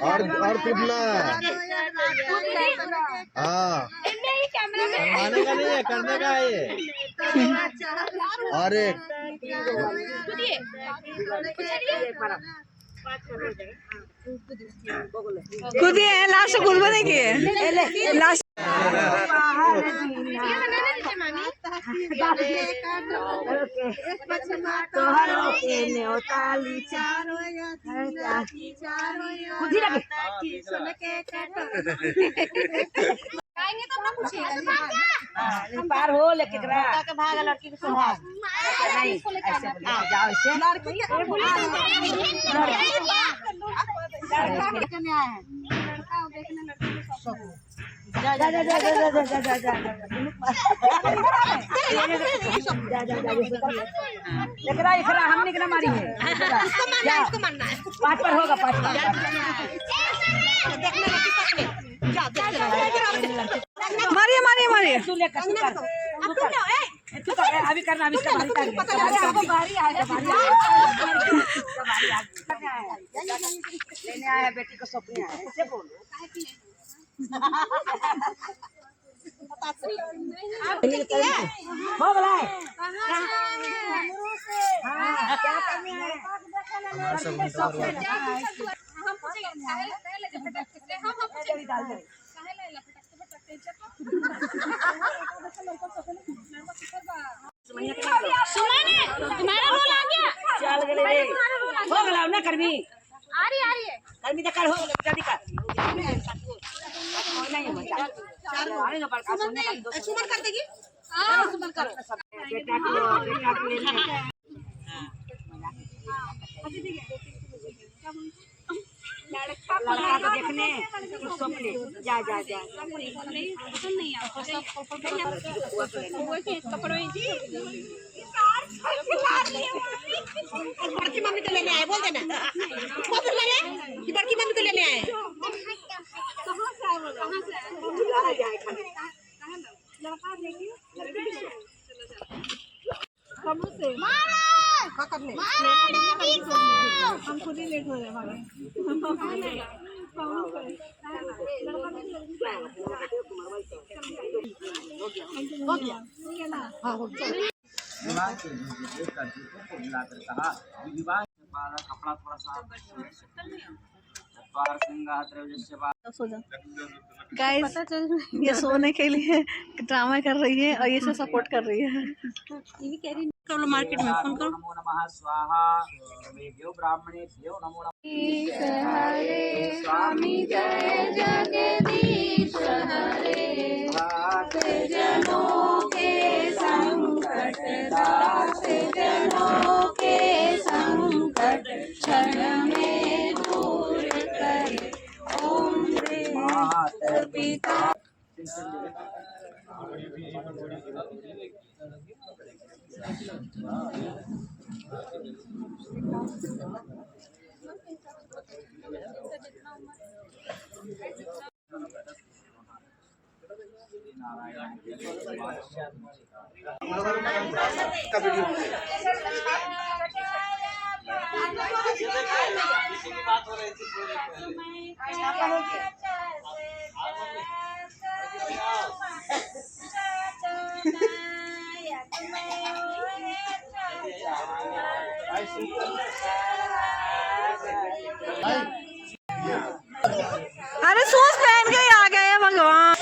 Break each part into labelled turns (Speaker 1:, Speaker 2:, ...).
Speaker 1: और कूदना। हाँ माने का नहीं है, करने का है ये। और एक
Speaker 2: कूदिए, लास्ट कूद बनेगी लास्ट।
Speaker 3: पार हो लेके भाग लड़की को सुहाग नहीं ऐसे जाओ ऐसे जा जा जा जा जा जा जा जा जा एकरा एकरा हमने एकरा मारी है। इसको मारना है 5 पर होगा 5 पर।
Speaker 2: मारिए मारिए मारिए।
Speaker 3: तू लेकर अभी करना अभी लेने आया बेटी को सौंपने आया ऐसे बोलो। हो गया क्या करने आए
Speaker 4: तुम्हारा रोल आ गया।
Speaker 3: चल गए हो गया ना कर्मी
Speaker 4: आ रही है
Speaker 3: कर्मी तो कर हो जल्दी कर नहीं मचा आएगा पर
Speaker 4: सुमन कर देगी।
Speaker 3: सुमन कर बेटा को लेने लड़का को देखने सौंपने जा जा जा
Speaker 4: बड़की मम्मी को लेने आए बोल देना। बोल देना कि बड़की मम्मी को लेने आए।
Speaker 2: हम खुद ही लेट हो रहे हमारे।
Speaker 5: कपड़ा थोड़ा सा
Speaker 2: गाइस ये सोने के लिए ड्रामा कर रही है और ये से सपोर्ट कर रही है। मार्केट में फोन करो।
Speaker 5: नमो नमः स्वाहा वेद्यो ब्राह्मणेभ्यो नमो नमः।
Speaker 4: स्वामी जय जगदीश हरे दास जनों के संकट दास जनों के संकट क्षण में दूर करे ओम माता पिता।
Speaker 2: अरे सूट पहन के ही आ गए हैं भगवान।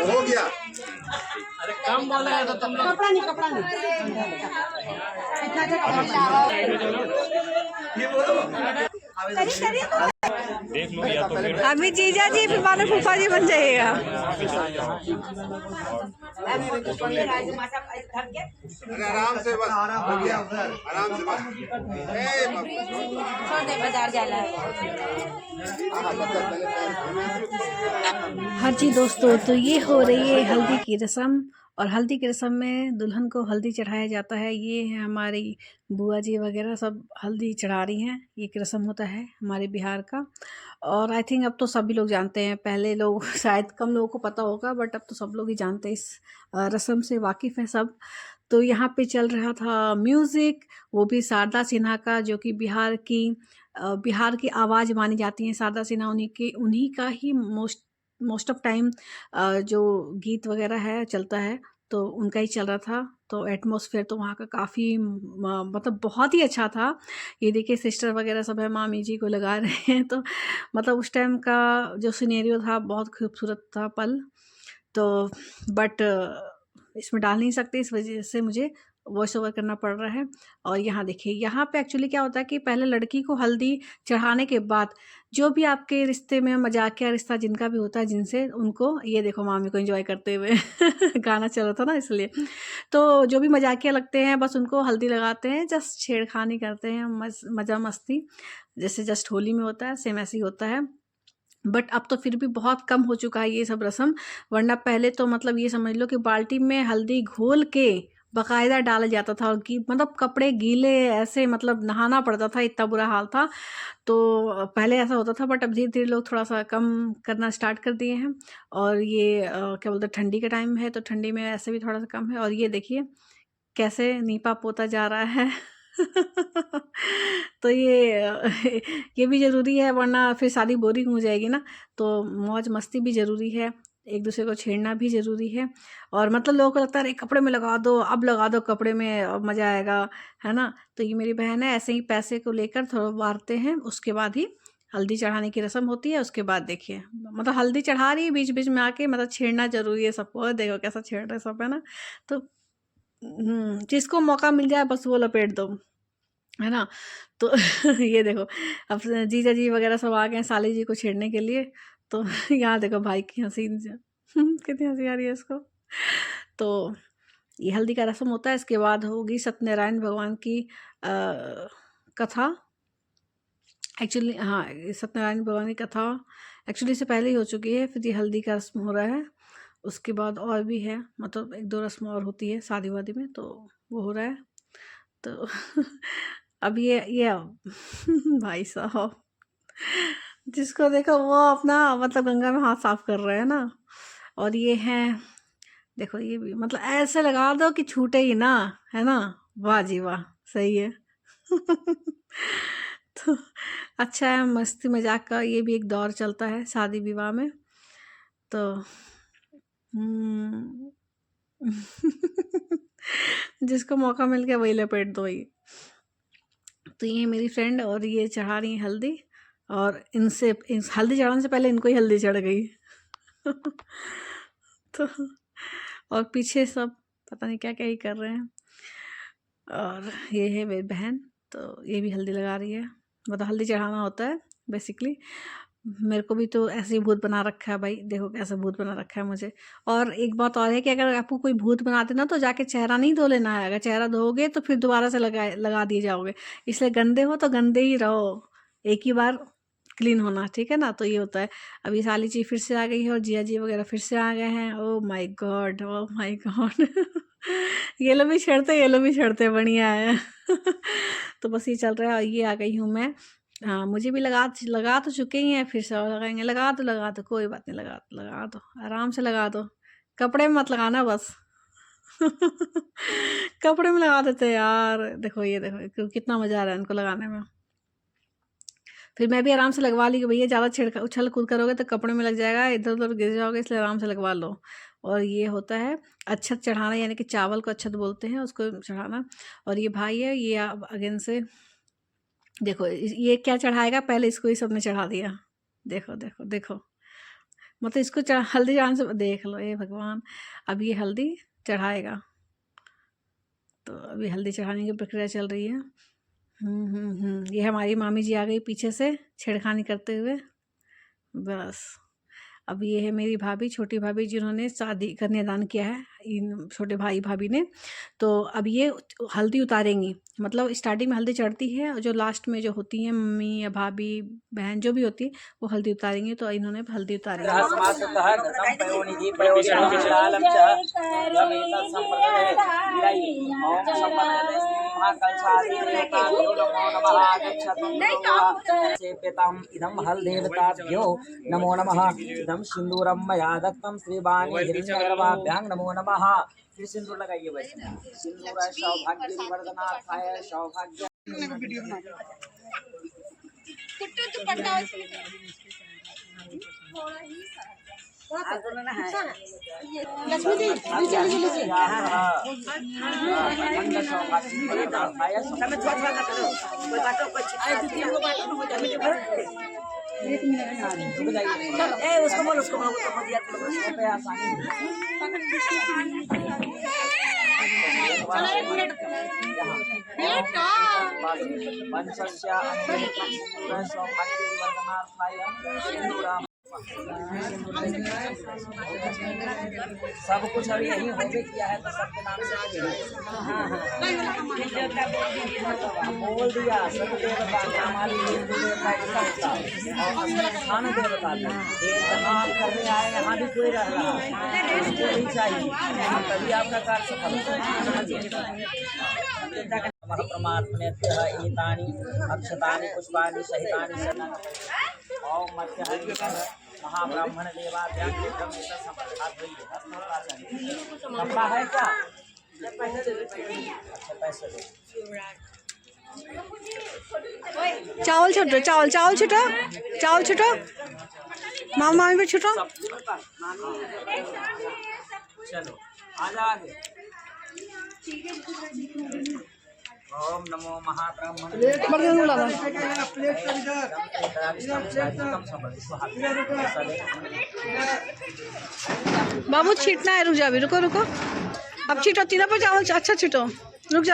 Speaker 1: हो गया।
Speaker 5: अरे कम बोला है तो तुम लोग
Speaker 3: कपड़ा नहीं
Speaker 6: देख लो या तो फिर
Speaker 2: अभी जीजा जी फिर बाद में फूफा जी बन जाइएगा।
Speaker 1: आराम से बस हो गया। आराम से बस।
Speaker 3: छोड़ दे बाजार जाला
Speaker 2: हाँ जी दोस्तों, तो ये हो रही है हल्दी की रस्म। और हल्दी की रस्म में दुल्हन को हल्दी चढ़ाया जाता है। ये है हमारी बुआ जी वगैरह सब हल्दी चढ़ा रही हैं। ये एक रस्म होता है हमारे बिहार का। और आई थिंक अब तो सभी लोग जानते हैं। पहले लोग शायद कम लोगों को पता होगा, बट अब तो सब लोग ही जानते हैं, इस रस्म से वाकिफ़ हैं सब। तो यहाँ पे चल रहा था म्यूज़िक, वो भी शारदा सिन्हा का, जो कि बिहार की आवाज़ मानी जाती हैं शारदा सिन्हा। उन्हीं का ही मोस्ट ऑफ टाइम जो गीत वगैरह है चलता है, तो उनका ही चल रहा था। तो एटमॉस्फेयर तो वहाँ का काफ़ी मतलब बहुत ही अच्छा था। ये देखिए सिस्टर वगैरह सब है, मामी जी को लगा रहे हैं, तो मतलब उस टाइम का जो सिनेरियो था बहुत खूबसूरत था पल। तो बट इसमें डाल नहीं सकते, इस वजह से मुझे वॉइस ओवर करना पड़ रहा है। और यहाँ देखिए, यहाँ पे एक्चुअली क्या होता है कि पहले लड़की को हल्दी चढ़ाने के बाद जो भी आपके रिश्ते में मजाकिया रिश्ता जिनका भी होता है जिनसे, उनको ये देखो मामी को एंजॉय करते हुए गाना चल रहा था ना इसलिए, तो जो भी मजाकिया लगते हैं बस उनको हल्दी लगाते हैं, जस्ट छेड़खानी करते हैं, मज़ा मस्ती, जैसे जस्ट होली में होता है सेम ऐसे ही होता है। बट अब तो फिर भी बहुत कम हो चुका है ये सब रस्म, वरना पहले तो मतलब ये समझ लो कि बाल्टी में हल्दी घोल के बाकायदा डाला जाता था, और मतलब कपड़े गीले ऐसे मतलब नहाना पड़ता था, इतना बुरा हाल था। तो पहले ऐसा होता था, बट अब धीरे धीरे लोग थोड़ा सा कम करना स्टार्ट कर दिए हैं। और ये क्या बोलते हैं, ठंडी का टाइम है तो ठंडी में ऐसे भी थोड़ा सा कम है। और ये देखिए कैसे नीपा पोता जा रहा है तो ये भी ज़रूरी है, वरना फिर शादी बोरिंग हो जाएगी ना। तो मौज मस्ती भी ज़रूरी है, एक दूसरे को छेड़ना भी ज़रूरी है। और मतलब लोगों को लगता है अरे कपड़े में लगा दो, अब लगा दो कपड़े में, अब मज़ा आएगा, है ना। तो ये मेरी बहन है, ऐसे ही पैसे को लेकर थोड़ा वारते हैं, उसके बाद ही हल्दी चढ़ाने की रस्म होती है। उसके बाद देखिए मतलब हल्दी चढ़ा रही है, बीच बीच में आके मतलब छेड़ना ज़रूरी है सबको। देखो कैसा छेड़ रहे सब, है ना। तो जिसको मौका मिल जाए बस वो लपेट दो, है ना। तो ये देखो अब जीजा जी वगैरह सब आ गए हैं साली जी को छेड़ने के लिए। तो यहाँ देखो भाई की हंसी कितनी हंसी आ रही है इसको। तो ये हल्दी का रस्म होता है। इसके बाद होगी सत्यनारायण भगवान की कथा। एक्चुअली हाँ, सत्यनारायण भगवान की कथा एक्चुअली से पहले ही हो चुकी है, फिर ये हल्दी का रस्म हो रहा है। उसके बाद और भी है, मतलब 1-2 रस्म और होती है शादी वादी में, तो वो हो रहा है। तो अब ये भाई साहब जिसको देखो वो अपना मतलब गंगा में हाथ साफ कर रहे हैं ना। और ये हैं देखो, ये भी मतलब ऐसे लगा दो कि छूटे ही ना, है ना। वाह जी वाह, सही है तो अच्छा है, मस्ती मजाक का ये भी एक दौर चलता है शादी विवाह में। तो जिसको मौका मिल गया वही लपेट दो ये। तो ये मेरी फ्रेंड, और ये चढ़ा रही है हल्दी, और इनसे हल्दी चढ़ाने से पहले इनको ही हल्दी चढ़ गई तो और पीछे सब पता नहीं क्या क्या ही कर रहे हैं। और ये है मेरी बहन, तो ये भी हल्दी लगा रही है, मतलब हल्दी चढ़ाना होता है बेसिकली। मेरे को भी तो ऐसे ही भूत बना रखा है भाई, देखो कैसा भूत बना रखा है मुझे। और एक बात और है कि अगर आपको कोई भूत बनाते ना, तो जाके चेहरा नहीं धो लेना है। अगर चेहरा धोगे तो फिर दोबारा से लगा दिए जाओगे, इसलिए गंदे हो तो गंदे ही रहो, एक ही बार क्लीन होना, ठीक है ना। तो ये होता है। अभी साली जी फिर से आ गई है, और जिया जी वगैरह फिर से आ गए हैं। Oh my God, oh my God ये लोग भी छेड़ते बढ़िया है तो बस ये चल रहा है। और ये आ गई हूँ मैं, हाँ मुझे भी लगा तो चुके ही हैं, फिर से और लगाएंगे। लगा दो कोई बात नहीं, लगा दो आराम से लगा दो, कपड़े में मत लगाना बस कपड़े में लगा देते यार। देखो ये देखो कितना मज़ा आ रहा है इनको लगाने में। फिर मैं भी आराम से लगवा ली कि भैया ज़्यादा उछल कूद करोगे तो कपड़े में लग जाएगा, इधर उधर गिर जाओगे, इसलिए आराम से लगवा लो। और ये होता है अच्छत चढ़ाना, यानी कि चावल को अच्छत बोलते हैं उसको चढ़ाना। और ये भाई है, ये अगेन से देखो ये क्या चढ़ाएगा, पहले इसको ही सबने चढ़ा दिया। देखो देखो देखो, मतलब इसको हल्दी चढ़ाने से देख लो, ये भगवान। अब ये हल्दी चढ़ाएगा, तो अभी हल्दी चढ़ाने की प्रक्रिया चल रही है। ये हमारी मामी जी आ गई पीछे से छेड़खानी करते हुए। बस अब ये है मेरी भाभी, छोटी भाभी, जिन्होंने शादी कन्यादान किया है इन छोटे भाई भाभी ने। तो अब ये हल्दी उतारेंगी, मतलब स्टार्टिंग में हल्दी चढ़ती है, और जो लास्ट में जो होती है मम्मी या भाभी बहन जो भी होती है वो हल्दी उतारेंगी। तो इन्होंने हल्दी उतारी है।
Speaker 5: महाकलशादिदेवताभ्यो नमो नमः गच्छतु सेव्यताम् इदं हलदेवताभ्यो नमो नमः इदं सिन्दूरं मया दत्तं श्रीवाणी हिरण्यगर्भाभ्यां नमो नमः। फिर सिंदूर लगाइए वैसे सिंदूर सौभाग्य वर्धनार्थाय सौभाग्य
Speaker 4: लक्ष्मी जी चली लीजिए
Speaker 3: उसको बोल
Speaker 5: सब कुछ अभी यही हो भी किया है तो सबके नाम से बोल दिया सब देवता हमारी हिंदू देवता स्थान देवता ये जहाँ आप करने आए यहाँ भी कोई रह रहा है नहीं चाहिए तभी आपका कार्य सफल परमात्मनेभ्यः एतानि अक्षतानि पुष्पाणि सहितानि ओम मध्य महाब्राह्मण देवाभ्यां कपड़ा है क्या? अच्छा पैसे दो।
Speaker 2: चावल छुटो चावल चावल छुटो चावल छुटो मामा मामी पे छुटो
Speaker 5: चलो आजा आगे। ओम नमो महाब्राह्मण
Speaker 2: बाबू छीटना है रुक जा अभी रुको रुको अब छीटो तीनों पर चावल अच्छा छीटो रुक जा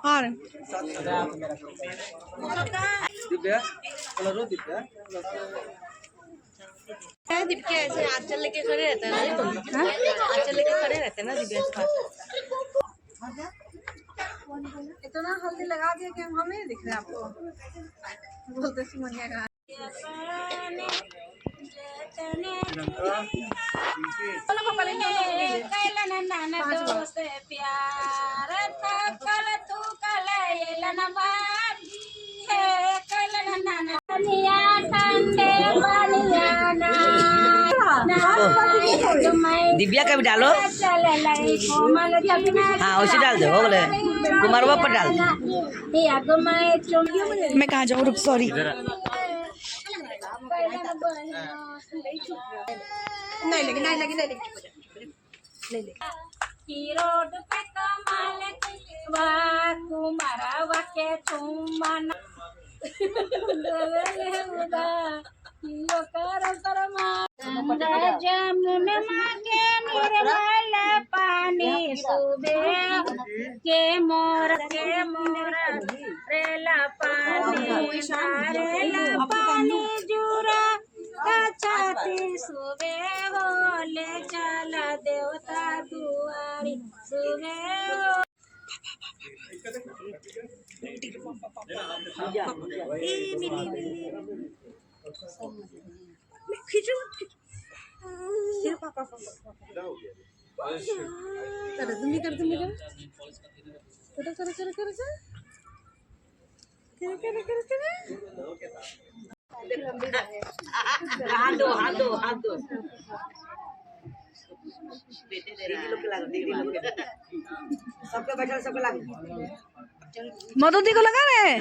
Speaker 2: और
Speaker 4: दिव्या ऐसे आंचल लेके खड़े रहते हैं ना आंचल लेके खड़े रहते हैं ना दिव्या
Speaker 2: इतना हल्दी लगा दिया कि हम हमें दिख रहे हैं आपको बोलते सुमनिया का
Speaker 3: दिव्या का भी डालो हाँ उसे डाल दो हो गए कुमारवा पर डाल दो
Speaker 2: मैं कहाँ जाऊँ रुक सॉरी
Speaker 4: नहीं लगी
Speaker 7: रोड पे कमाल कुमारवा के चुम्बन जमुन मांगे निर्मल पानी सुबह के मोर रेला पानी जुरा छाती सुबह हो ले चला देवता दुआरी सुबह हो
Speaker 3: हाथ दो
Speaker 2: मधुदी को लगा रहे हैं